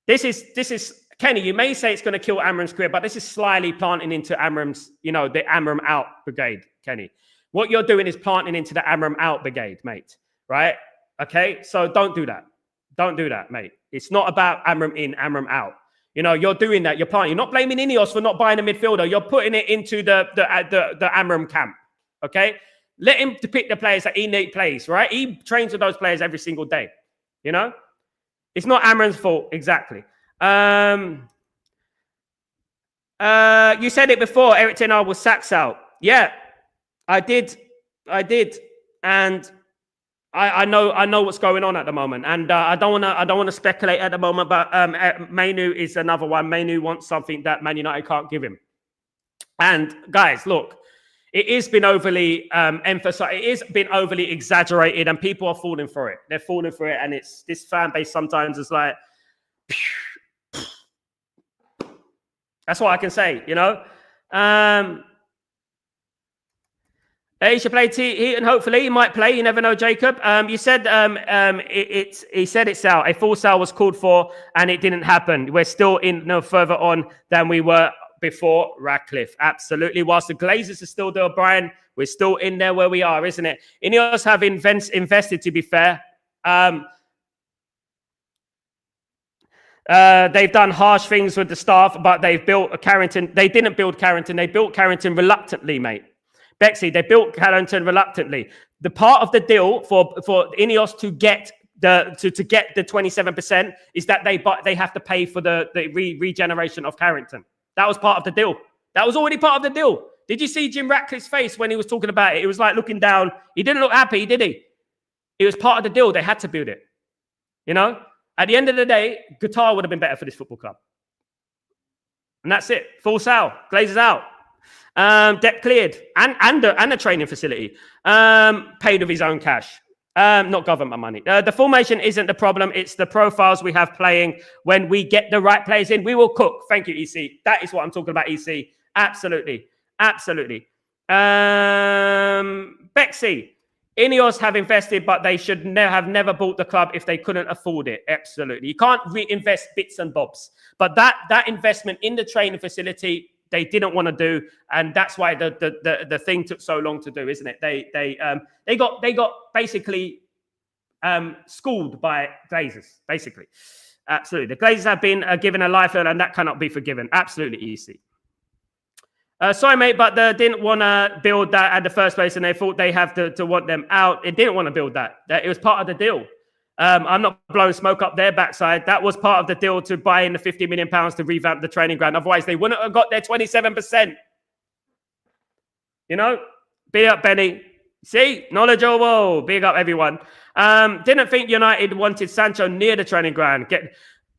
This is Kenny. You may say it's going to kill Amran's career, but this is slyly planting into Amram's, the Amram out brigade, Kenny. What you're doing is planting into the Amram out brigade, mate. Right? Okay. So don't do that. Don't do that, mate. It's not about Amram in, Amram out. You're doing that. You're planting. You're not blaming Ineos for not buying a midfielder. You're putting it into the Amram camp. Okay. Let him pick the players that he plays, right? He trains with those players every single day. It's not Amran's fault, exactly. You said it before, Eric Ten Hag was sacked out. Yeah, I did. And I know what's going on at the moment. And I don't want to speculate at the moment, but Mainu is another one. Mainu wants something that Man United can't give him. And guys, look, it has been overly emphasized. It has been overly exaggerated, and people are falling for it. They're falling for it, and it's this fan base sometimes is like, that's what I can say. He should play Heaton. Hopefully, he might play. You never know, Jacob. You said he said it's out. A full sale was called for, and it didn't happen. We're still no further on than we were before Radcliffe. Absolutely. Whilst the Glazers are still there, Brian, we're still in there where we are, isn't it? Ineos have invested, to be fair. They've done harsh things with the staff, but they've built Carrington. They didn't build Carrington. They built Carrington reluctantly, mate. Bexy, they built Carrington reluctantly. The part of the deal for Ineos to get the 27% is that they have to pay for the regeneration of Carrington. That was part of the deal. That was already part of the deal. Did you see Jim Ratcliffe's face when he was talking about it? It was like looking down. He didn't look happy, did he? It was part of the deal. They had to build it. At the end of the day, Qatar would have been better for this football club. And that's it. Full sale. Glazers out. Debt cleared. And a training facility. Paid with his own cash. Not government money. The formation isn't the problem. It's the profiles we have playing. When we get the right players in, we will cook. Thank you, EC. That is what I'm talking about, EC. Absolutely. Bexy. Ineos have invested, but they should have never bought the club if they couldn't afford it. Absolutely. You can't reinvest bits and bobs. But that investment in the training facility, they didn't want to do, and that's why the thing took so long to do, isn't it? They got basically schooled by Glazers, basically. Absolutely, the Glazers have been given a lifeline, and that cannot be forgiven. Absolutely, easy. Sorry, mate, but they didn't want to build that at the first place, and they thought they have to want them out. It didn't want to build that. It was part of the deal. I'm not blowing smoke up their backside. That was part of the deal to buy in the £50 million to revamp the training ground. Otherwise, they wouldn't have got their 27%. Big up, Benny. See? Knowledgeable. Big up, everyone. Didn't think United wanted Sancho near the training ground.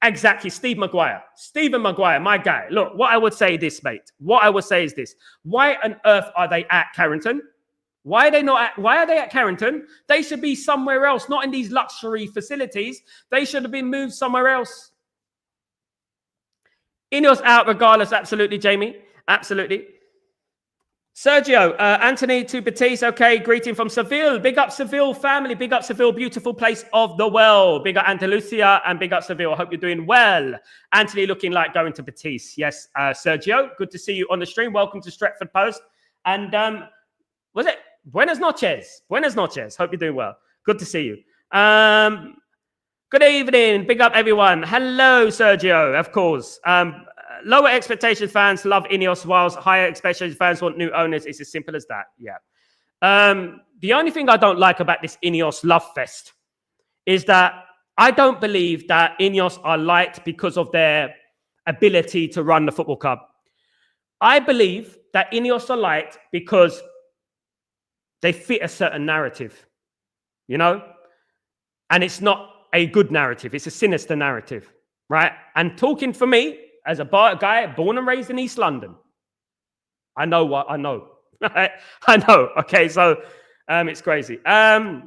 Exactly. Stephen Maguire, my guy. Look, what I would say is this, mate. What I would say is this. Why on earth are they at Carrington? Why are they at Carrington? They should be somewhere else, not in these luxury facilities. They should have been moved somewhere else. Ineos out regardless, absolutely, Jamie. Absolutely. Sergio, Antony to Betis, okay, greeting from Seville. Big up Seville family, big up Seville, beautiful place of the world. Big up Andalusia and big up Seville. I hope you're doing well. Antony looking like going to Betis. Yes, Sergio, good to see you on the stream. Welcome to Stretford Post. And was it? Buenas noches. Hope you're doing well. Good to see you. Good evening. Big up, everyone. Hello, Sergio, of course. Lower expectations fans love Ineos, whilst higher expectations fans want new owners. It's as simple as that. Yeah. The only thing I don't like about this Ineos love fest is that I don't believe that Ineos are liked because of their ability to run the football club. I believe that Ineos are liked because they fit a certain narrative. you know? And it's not a good narrative. It's a sinister narrative, right? And talking for me, as a guy born and raised in East London, I know what I know. I know. Okay, so it's crazy. 4-0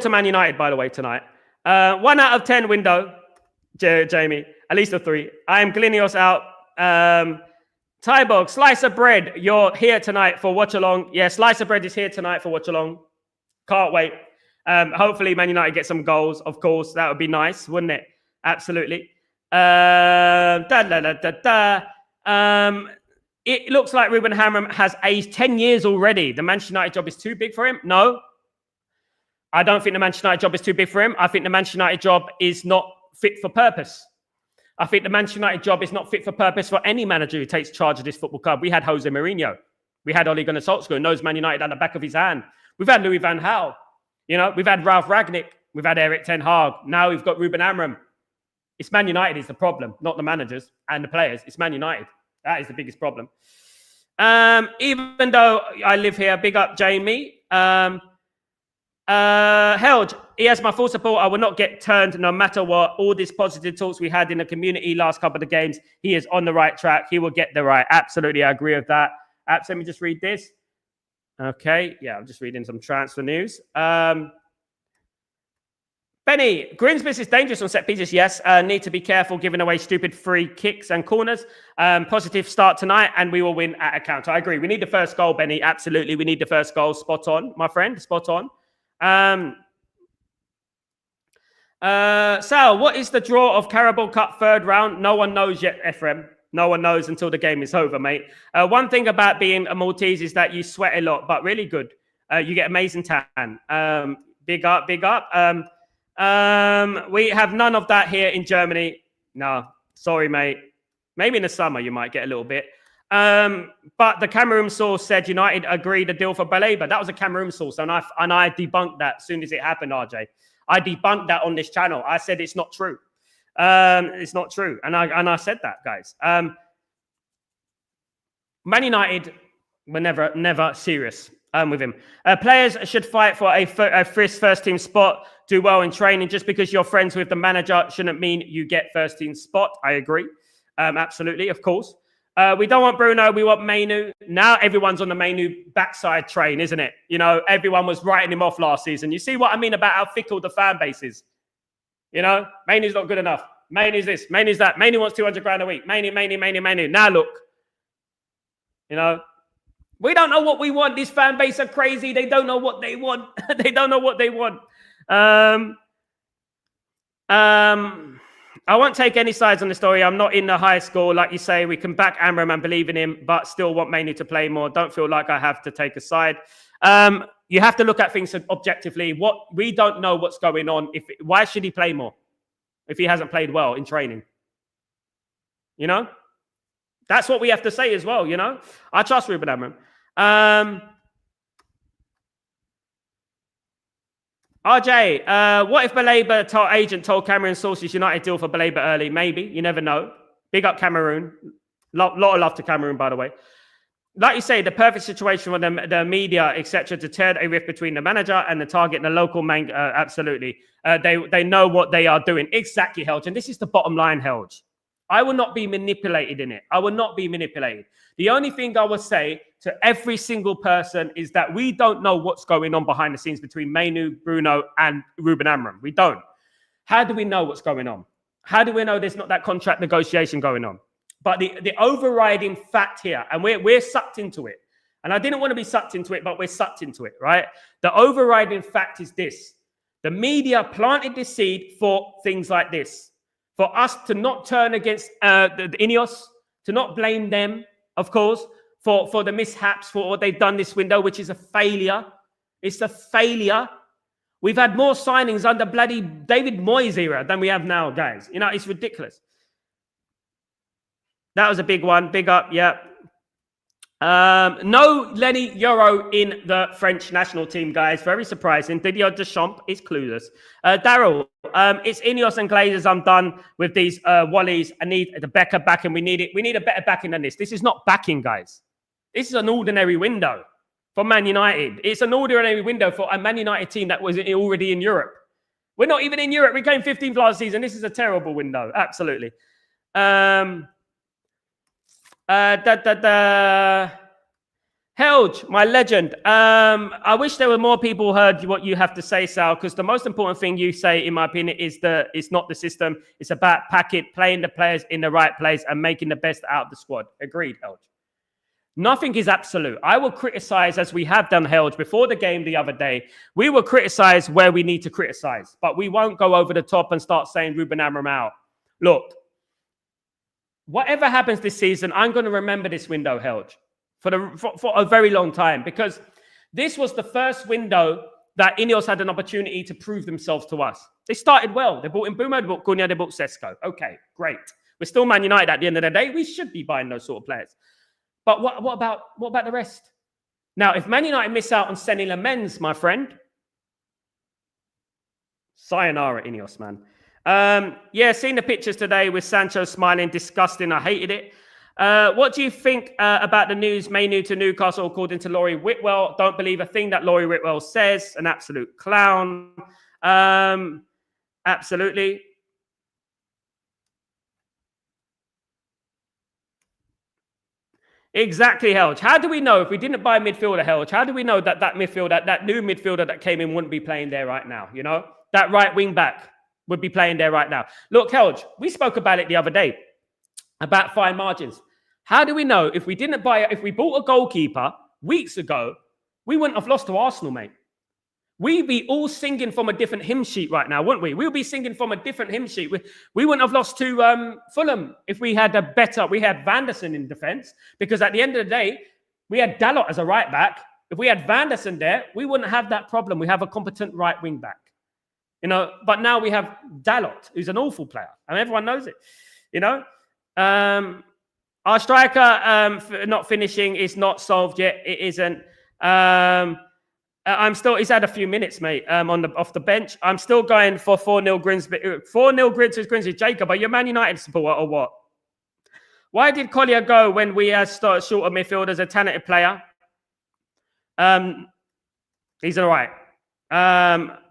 to Man United, by the way, tonight. 1 out of 10 window, Jamie. At least a 3. I am Glinios out. Tyborg, Slice of Bread, you're here tonight for watch along. Yeah, Slice of Bread is here tonight for watch along. Can't wait. Hopefully, Man United get some goals. Of course, that would be nice, wouldn't it? Absolutely. It looks like Ruben Amorim has aged 10 years already. The Manchester United job is too big for him. No, I don't think the Manchester United job is too big for him. I think the Manchester United job is not fit for purpose. I think the Manchester United job is not fit for purpose for any manager who takes charge of this football club. We had Jose Mourinho. We had Ole Gunnar Solskjaer, who knows Man United at the back of his hand. We've had Louis van Gaal. You know, we've had Ralf Rangnick. We've had Erik ten Hag. Now we've got Ruben Amorim. It's Man United is the problem, not the managers and the players. It's Man United. That is the biggest problem. Even though I live here, big up Jamie. Held, he has my full support. I will not get turned no matter what. All these positive talks we had in the community last couple of games, he is on the right track. He will get the right. Absolutely, I agree with that. Let me just read this. Okay, yeah, I'm just reading some transfer news. Benny, Grimsby's is dangerous on set pieces. Yes, need to be careful giving away stupid free kicks and corners. Positive start tonight, and we will win at a counter. I agree. We need the first goal, Benny. Absolutely, we need the first goal. Spot on, my friend. Spot on. Sal, what is the draw of Carabao Cup third round? No one knows yet, Ephraim. No one knows until the game is over, mate. One thing about being a Maltese is that you sweat a lot, but really good. You get amazing tan. Big up, big up. We have none of that here in Germany. No, sorry, mate. Maybe in the summer you might get a little bit. But the Cameroon source said United agreed a deal for Baleba. That was a Cameroon source, and I debunked that as soon as it happened, RJ. I debunked that on this channel. I said it's not true. It's not true, and I said that, guys. Man United were never serious with him. Players should fight for a first team spot. Do well in training. Just because you're friends with the manager shouldn't mean you get first team spot. I agree. Absolutely, of course. We don't want Bruno. We want Mainu. Now everyone's on the Mainu backside train, isn't it? You know, everyone was writing him off last season. You see what I mean about how fickle the fan base is? You know, Mainu's not good enough. Mainu's this. Mainu's that. Mainu wants 200 grand a week. Mainu. Now look, you know, we don't know what we want. This fan base are crazy. They don't know what they want. They don't know what they want. I won't take any sides on the story. I'm not in the high school. Like you say, we can back Amorim and believe in him, but still want Mainu to play more. Don't feel like I have to take a side. You have to look at things objectively. We don't know what's going on. Why should he play more if he hasn't played well in training? You know? That's what we have to say as well, you know? I trust Ruben Amorim. RJ, what if Baleba agent told Cameroon sources United deal for Baleba early? Maybe. You never know. Big up Cameroon. Lot of love to Cameroon, by the way. Like you say, the perfect situation for the media, etc., to tear a rift between the manager and the target and the local man. Absolutely. They know what they are doing. Exactly, Helge. And this is the bottom line, Helge. I will not be manipulated in it. I will not be manipulated. The only thing I will say to every single person is that we don't know what's going on behind the scenes between Mainu, Bruno, and Ruben Amorim. We don't. How do we know what's going on? How do we know there's not that contract negotiation going on? But the overriding fact here, and we're sucked into it, and I didn't want to be sucked into it, but we're sucked into it, right? The overriding fact is this. The media planted this seed for things like this, for us to not turn against the Ineos, to not blame them, of course, for the mishaps, for what they've done this window, which is a failure. It's a failure. We've had more signings under bloody David Moyes era than we have now, guys. You know, it's ridiculous. That was a big one. Big up, yeah. No Lenny Euro in the French national team, guys. Very surprising. Didier Deschamps is clueless. Daryl, it's Ineos and Glazers. I'm done with these Wallies. I need the Becker backing. We need it. We need a better backing than this. This is not backing, guys. This is an ordinary window. for Man United. It's an ordinary window for a Man United team that was already in Europe. We're not even in Europe. We came 15th last season. This is a terrible window. Absolutely. Helge, my legend. I wish there were more people heard what you have to say, Sal, because the most important thing you say, in my opinion, is it's not the system. It's about packet, playing the players in the right place and making the best out of the squad. Agreed, Helge. Nothing is absolute. I will criticize, as we have done, Helge, before the game the other day. We will criticize where we need to criticize, but we won't go over the top and start saying Ruben Amorim out. Look, whatever happens this season, I'm going to remember this window, Helge, for a very long time, because this was the first window that Ineos had an opportunity to prove themselves to us. They started well. They bought in Buma, they bought Cunha, they bought Sesko. Okay, great. We're still Man United at the end of the day. We should be buying those sort of players. But what about the rest? Now, if Man United miss out on Senny Lamens, my friend, sayonara, Ineos, man. Yeah, seeing the pictures today with Sancho smiling, disgusting. I hated it. What do you think about the news? Mainoo to Newcastle, according to Laurie Whitwell. Don't believe a thing that Laurie Whitwell says. An absolute clown. Absolutely. Exactly, Helge. How do we know if we didn't buy a midfielder, Helge? How do we know that midfielder, that new midfielder that came in, wouldn't be playing there right now? You know, that right wing back would be playing there right now. Look, Helge, we spoke about it the other day about fine margins. How do we know if we didn't buy, if we bought a goalkeeper weeks ago, we wouldn't have lost to Arsenal, mate? We'd be all singing from a different hymn sheet right now, wouldn't we? We'll be singing from a different hymn sheet. We wouldn't have lost to Fulham if we had we had Vanderson in defence, because at the end of the day, we had Dalot as a right back. If we had Vanderson there, we wouldn't have that problem. We have a competent right wing back, you know. But now we have Dalot, who's an awful player, and everyone knows it, you know. Our striker not finishing is not solved yet. It isn't. He's had a few minutes, mate, off the bench. I'm still going for 4-0 Grimsby. 4-0 Grimsby. Jacob, are you a Man United supporter or what? Why did Collier go when we had started short of midfielders, a talented player? He's all right.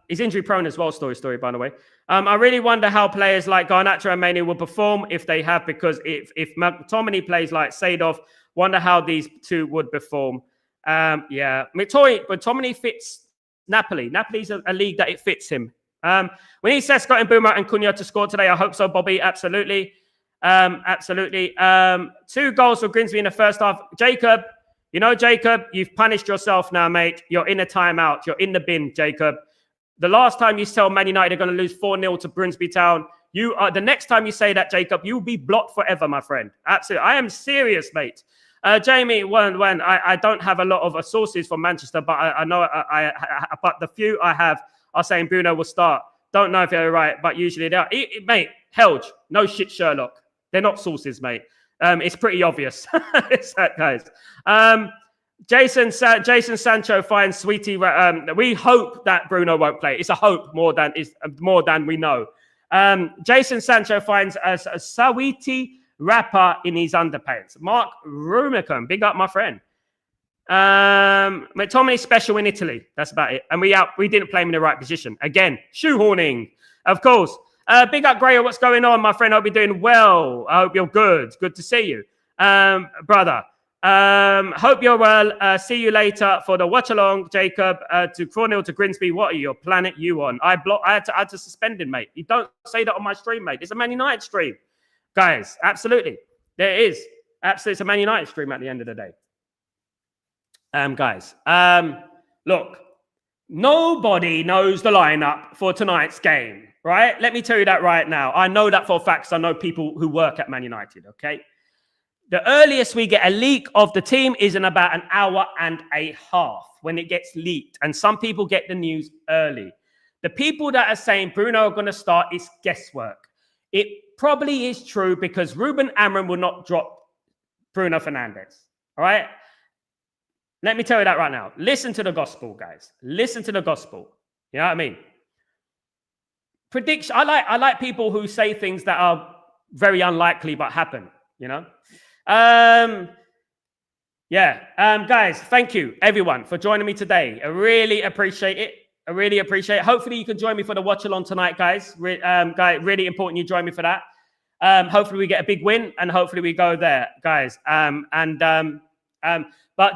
He's injury prone as well, story, by the way. I really wonder how players like Garnacho and Mainoo will perform if they have, because if McTominay plays like Seedorf, wonder how these two would perform. Yeah, McTominay fits Napoli. Napoli's a league that it fits him. We need Sesko and Buma and Cunha to score today. I hope so, Bobby. Absolutely. Absolutely. 2 goals for Grimsby in the first half. Jacob, you've punished yourself now, mate. You're in a timeout. You're in the bin, Jacob. The last time you tell Man United they're going to lose 4-0 to Grimsby Town, the next time you say that, Jacob, you'll be blocked forever, my friend. Absolutely. I am serious, mate. Jamie, when I don't have a lot of sources from Manchester, but I know but the few I have are saying Bruno will start. Don't know if they're right, but usually they are. Mate, Helge, no shit, Sherlock. They're not sources, mate. It's pretty obvious. It's that, guys. Jason Sancho finds Sweetie. We hope that Bruno won't play. It's a hope more than we know. Jason Sancho finds a Sweetie rapper in his underpants. Mark Rumicum, big up, my friend. McTominay special in Italy. That's about it. And we didn't play him in the right position. Again, shoehorning, of course. Big up, Grayer. What's going on, my friend? I hope you're doing well. I hope you're good. Good to see you, brother. Hope you're well. See you later for the watch along, Jacob. To 4-0 to Grimsby. What are your planet you on? I had to suspend him, mate. You don't say that on my stream, mate. It's a Man United stream. Guys, absolutely. There is. Absolutely. It's a Man United stream at the end of the day. Guys, look, nobody knows the lineup for tonight's game, right? Let me tell you that right now. I know that for a fact, 'cause I know people who work at Man United, okay? The earliest we get a leak of the team is in about an hour and a half when it gets leaked. And some people get the news early. The people that are saying Bruno are going to start is guesswork. It probably is true because Ruben Amorim will not drop Bruno Fernandes. All right? Let me tell you that right now. Listen to the gospel, guys. Listen to the gospel. You know what I mean? Prediction. I like people who say things that are very unlikely but happen, you know? Yeah. Guys, thank you, everyone, for joining me today. I really appreciate it. Hopefully, you can join me for the watch along tonight, guys. Really important you join me for that. Hopefully, we get a big win, and hopefully, we go there, guys. But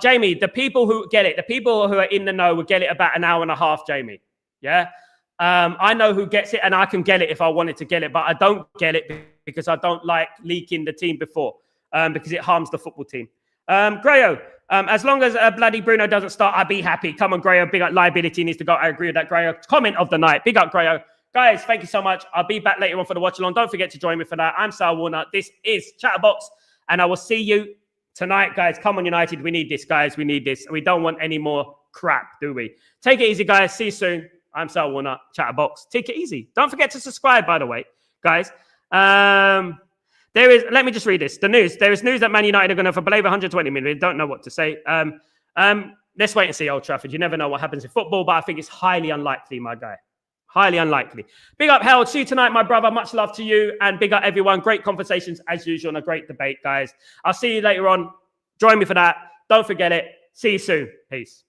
Jamie, the people who get it, the people who are in the know will get it about an hour and a half, Jamie. Yeah. I know who gets it, and I can get it if I wanted to get it, but I don't get it because I don't like leaking the team before, because it harms the football team. Grayo, as long as bloody Bruno doesn't start, I'd be happy. Come on, Grayo. Big up liability needs to go. I agree with that, Grayo. Comment of the night. Big up, Grayo. Guys, thank you so much. I'll be back later on for the watch along. Don't forget to join me for that. I'm Sal Warner. This is Chatterbox, and I will see you tonight, guys. Come on, United. We need this, guys. We need this. We don't want any more crap, do we? Take it easy, guys. See you soon. I'm Sal Warner, Chatterbox. Take it easy. Don't forget to subscribe, by the way, guys. Let me just read this. The news. There is news that Man United are going to for below 120 million. Don't know what to say. Let's wait and see Old Trafford. You never know what happens in football, but I think it's highly unlikely, my guy. Highly unlikely. Big up, Harold. See you tonight, my brother. Much love to you. And big up, everyone. Great conversations, as usual, and a great debate, guys. I'll see you later on. Join me for that. Don't forget it. See you soon. Peace.